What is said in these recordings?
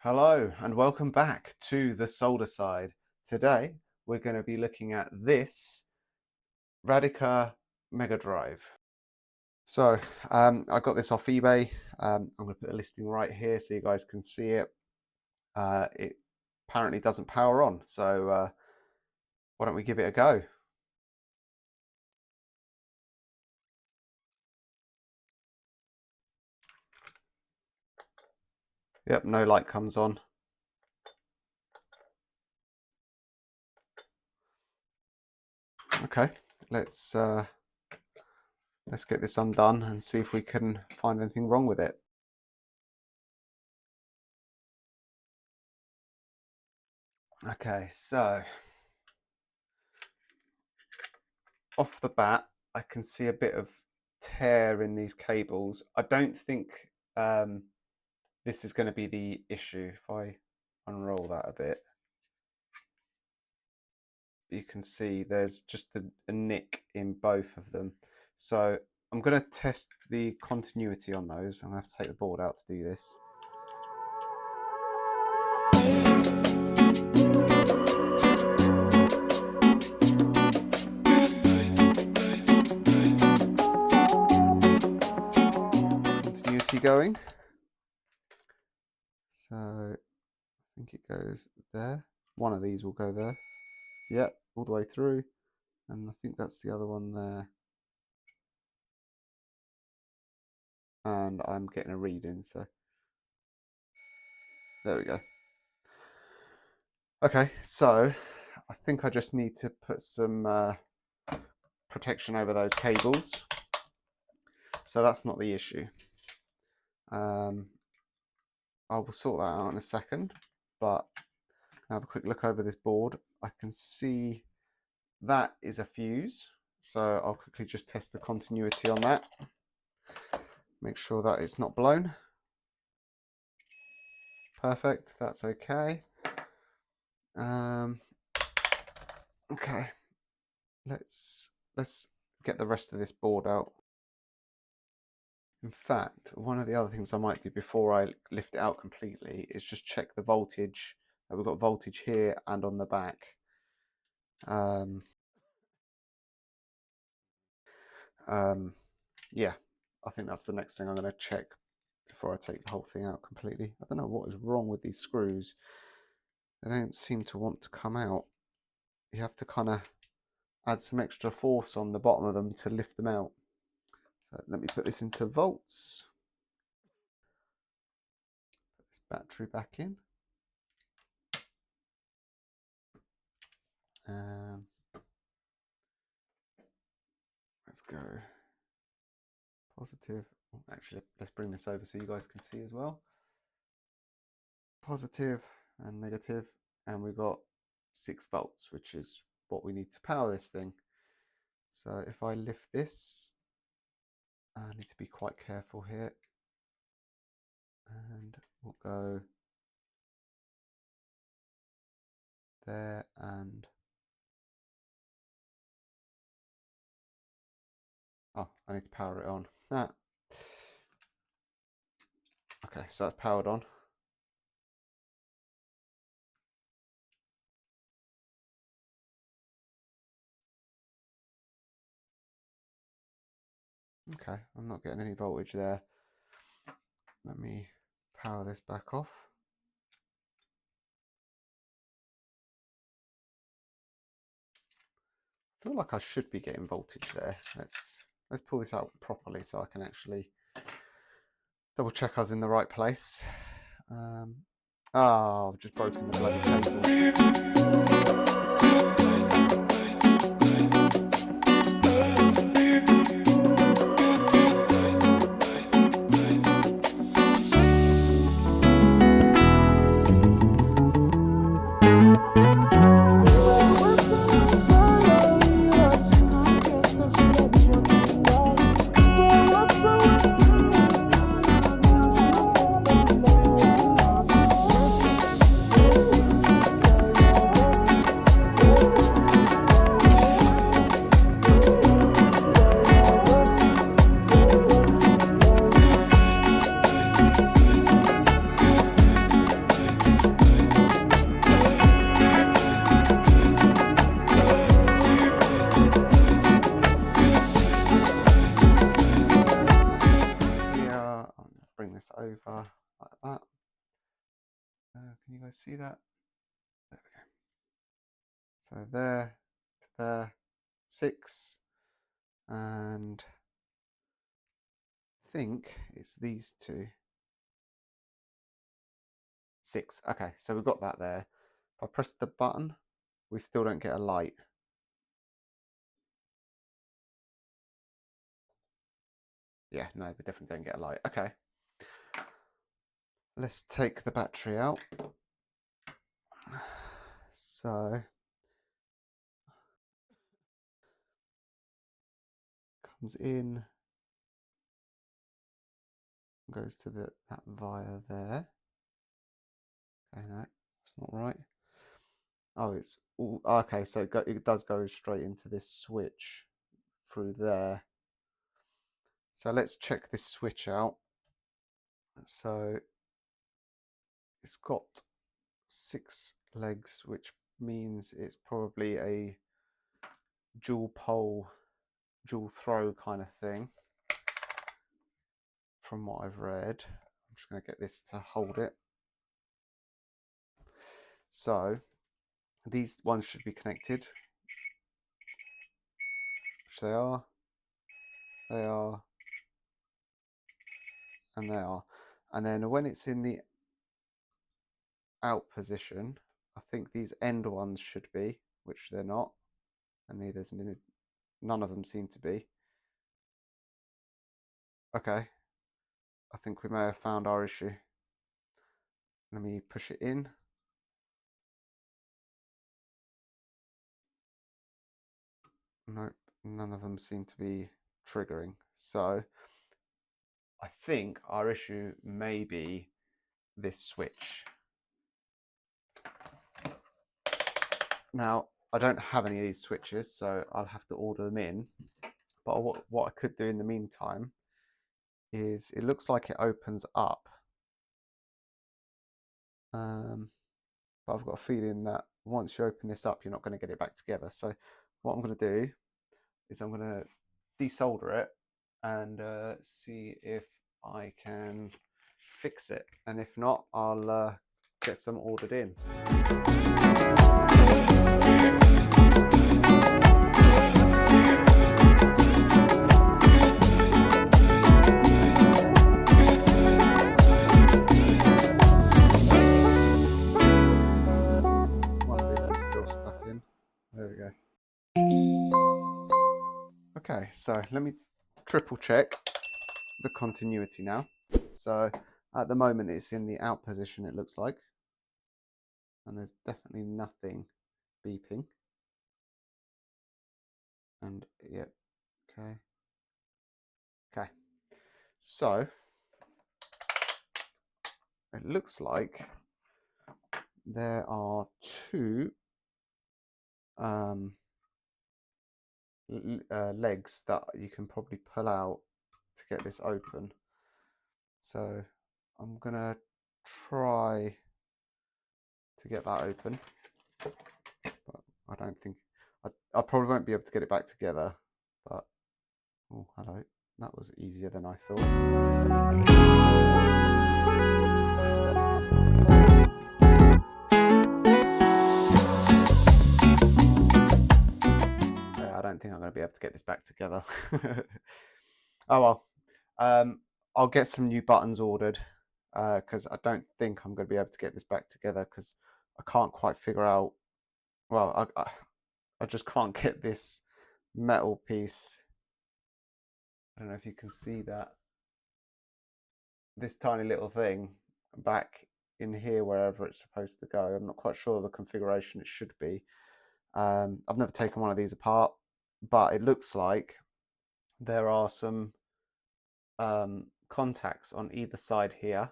Hello and welcome back to the solder side. Today we're going to be looking at this Radica Mega Drive. So I got this off eBay. I'm going to put the listing right here so you guys can see it. It apparently doesn't power on, so why don't we give it a go? Yep, no light comes on. Okay, let's get this undone and see if we can find anything wrong with it. Okay, so off the bat, I can see a bit of tear in these cables. I don't think this is going to be the issue. If I unroll that a bit, you can see there's just a nick in both of them. So I'm going to test the continuity on those. I'm going to have to take the board out to do this. Continuity going. So I think it goes there. One of these will go there. Yep, all the way through. And I think that's the other one there. And I'm getting a reading, so there we go. Okay, so I think I just need to put some protection over those cables. So that's not the issue. I will sort that out in a second, but have a quick look over this board. I can see that is a fuse, so I'll quickly just test the continuity on that. Make sure that it's not blown. Perfect, that's okay. Okay, let's get the rest of this board out. In fact, one of the other things I might do before I lift it out completely is just check the voltage. We've got voltage here and on the back. Yeah, I think that's the next thing I'm going to check before I take the whole thing out completely. I don't know what is wrong with these screws. They don't seem to want to come out. You have to kind of add some extra force on the bottom of them to lift them out. So let me put this into volts. Put this battery back in. Let's go positive. Actually, let's bring this over so you guys can see as well. Positive and negative, and we've got 6 volts, which is what we need to power this thing. So if I lift this, I need to be quite careful here, and we'll go there and oh, I need to power it on. Okay, so that's powered on. Okay, I'm not getting any voltage there. Let me power this back off. I feel like I should be getting voltage there. Let's pull this out properly so I can actually double check I was in the right place. I've just broken the bloody cable. over like that. Can you guys see that? There we go. So there to there, 6, and I think it's these two. 6. Okay, so we've got that there. If I press the button, we still don't get a light. Yeah, no, we definitely don't get a light. Okay. Let's take the battery out. So comes in, goes to that via there. Okay, no, that's not right. Oh, it's all okay. So it does go straight into this switch through there. So let's check this switch out. So it's got 6 legs, which means it's probably a dual pole, dual throw kind of thing from what I've read. I'm just going to get this to hold it. So these ones should be connected, which they are, and they are. And then when it's in the out position, I think these end ones should be, which they're not, and none of them seem to be. Okay, I think we may have found our issue. Let me push it in. Nope, none of them seem to be triggering. So I think our issue may be this switch. Now, I don't have any of these switches, so I'll have to order them in. But what I could do in the meantime is, it looks like it opens up. But I've got a feeling that once you open this up, you're not going to get it back together. So what I'm going to do is I'm going to desolder it and see if I can fix it. And if not, I'll get some ordered in. Still stuck in. There we go. Okay, so let me triple check the continuity now. So at the moment it's in the out position, it looks like, and there's definitely nothing beeping. And yeah, okay, so it looks like there are 2 legs that you can probably pull out to get this open. So I'm gonna try to get that open, but I don't think I probably won't be able to get it back together. But oh, hello, that was easier than I thought. I don't think I'm going to be able to get this back together. Oh well, I'll get some new buttons ordered, because I don't think I'm going to be able to get this back together, because I can't quite figure out, well, I just can't get this metal piece. I don't know if you can see that, this tiny little thing back in here wherever it's supposed to go. I'm not quite sure the configuration it should be. I've never taken one of these apart, but it looks like there are some contacts on either side here,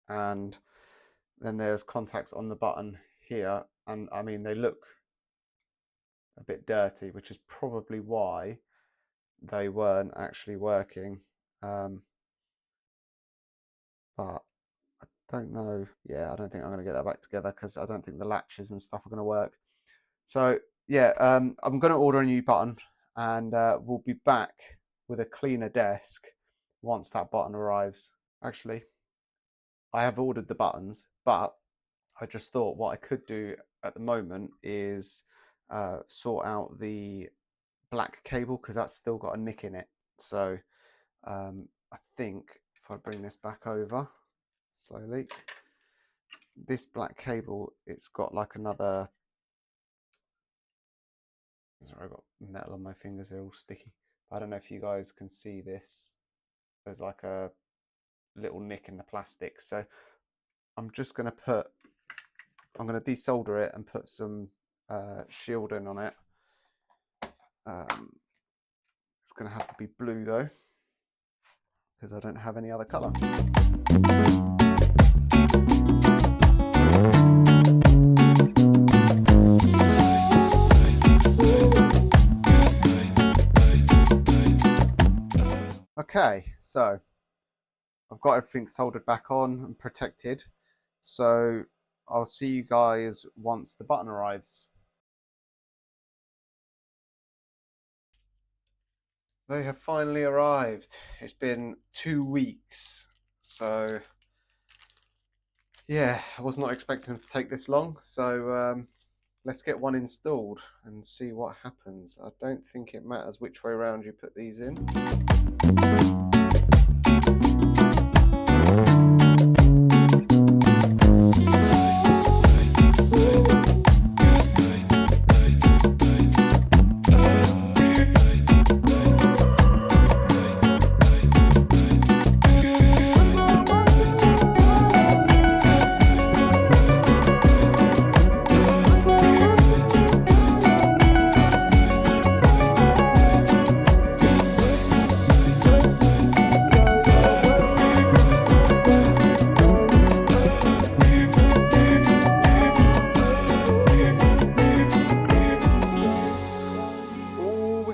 and then there's contacts on the button here, and I mean they look a bit dirty, which is probably why they weren't actually working. But I don't know. Yeah, I don't think I'm going to get that back together, because I don't think the latches and stuff are going to work. So yeah, I'm going to order a new button, and we'll be back with a cleaner desk once that button arrives. Actually, I have ordered the buttons, but I just thought what I could do at the moment is sort out the black cable, because that's still got a nick in it. So I think if I bring this back over slowly, this black cable, it's got like another, sorry, I've got metal on my fingers, they're all sticky. I don't know if you guys can see this. There's like a little nick in the plastic. So I'm just going to desolder it and put some shielding on it. It's going to have to be blue though, because I don't have any other colour. Okay, so I've got everything soldered back on and protected. So I'll see you guys once the button arrives. They have finally arrived. It's been 2 weeks. So yeah, I was not expecting them to take this long. So let's get one installed and see what happens. I don't think it matters which way around you put these in.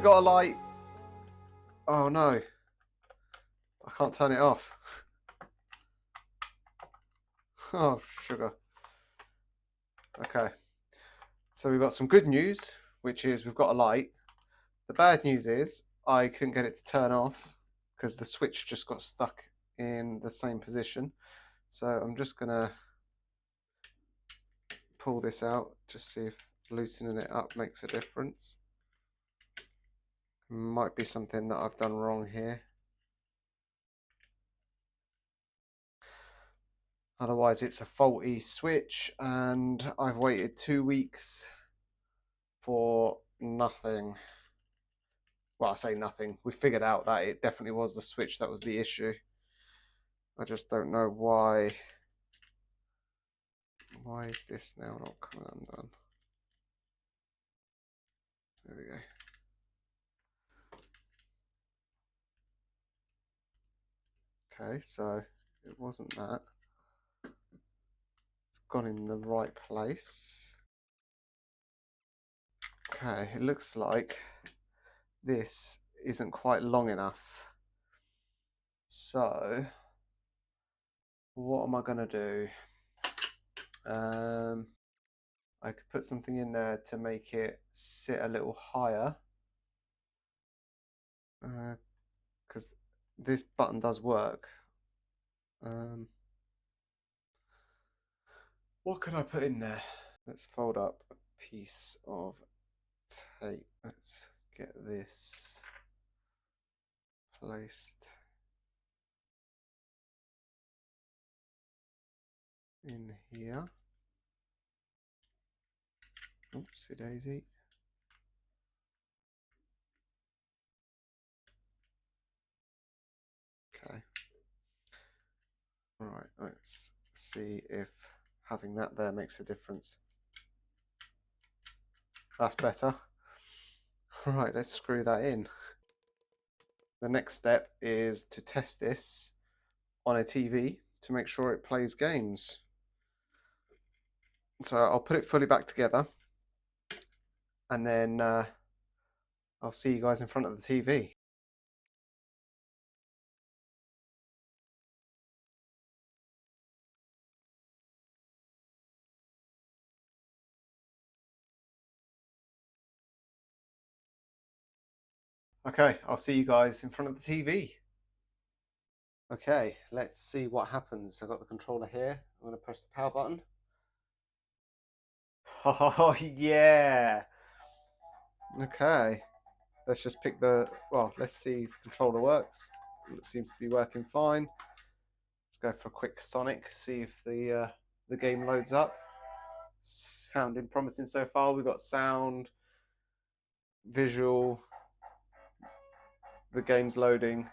Got a light. Oh no, I can't turn it off. Oh, sugar. Okay, so we've got some good news, which is we've got a light. The bad news is I couldn't get it to turn off because the switch just got stuck in the same position. So I'm just gonna pull this out, just see if loosening it up makes a difference. Might be something that I've done wrong here. Otherwise it's a faulty switch and I've waited 2 weeks for nothing. Well, I say nothing. We figured out that it definitely was the switch that was the issue. I just don't know why. Why is this now not coming undone? There we go. Okay, so it wasn't that. It's gone in the right place. Okay, it looks like this isn't quite long enough. So, what am I going to do? I could put something in there to make it sit a little higher. Because this button does work. What could I put in there? Let's fold up a piece of tape. Let's get this placed in here. Oopsie daisy. Okay. All right, let's see if having that there makes a difference. That's better. All right, let's screw that in. The next step is to test this on a TV to make sure it plays games. So I'll put it fully back together and then I'll see you guys in front of the TV. Okay, I'll see you guys in front of the TV. Okay, let's see what happens. I've got the controller here. I'm going to press the power button. Oh, yeah. Okay. Let's just pick the... Well, let's see if the controller works. It seems to be working fine. Let's go for a quick Sonic, see if the game loads up. Sounding promising so far. We've got sound, visual, the game's loading.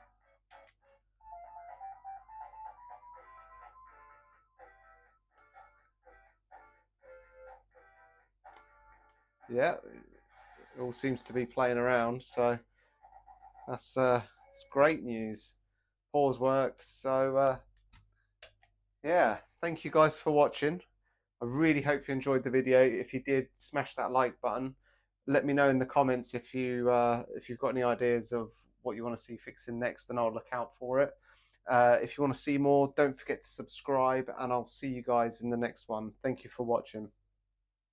Yeah, it all seems to be playing around, so that's great news. Pause works, so yeah, thank you guys for watching. I really hope you enjoyed the video. If you did, smash that like button. Let me know in the comments if you've got any ideas of what you want to see fixing next, and I'll look out for it. If you want to see more, don't forget to subscribe, and I'll see you guys in the next one. Thank you for watching.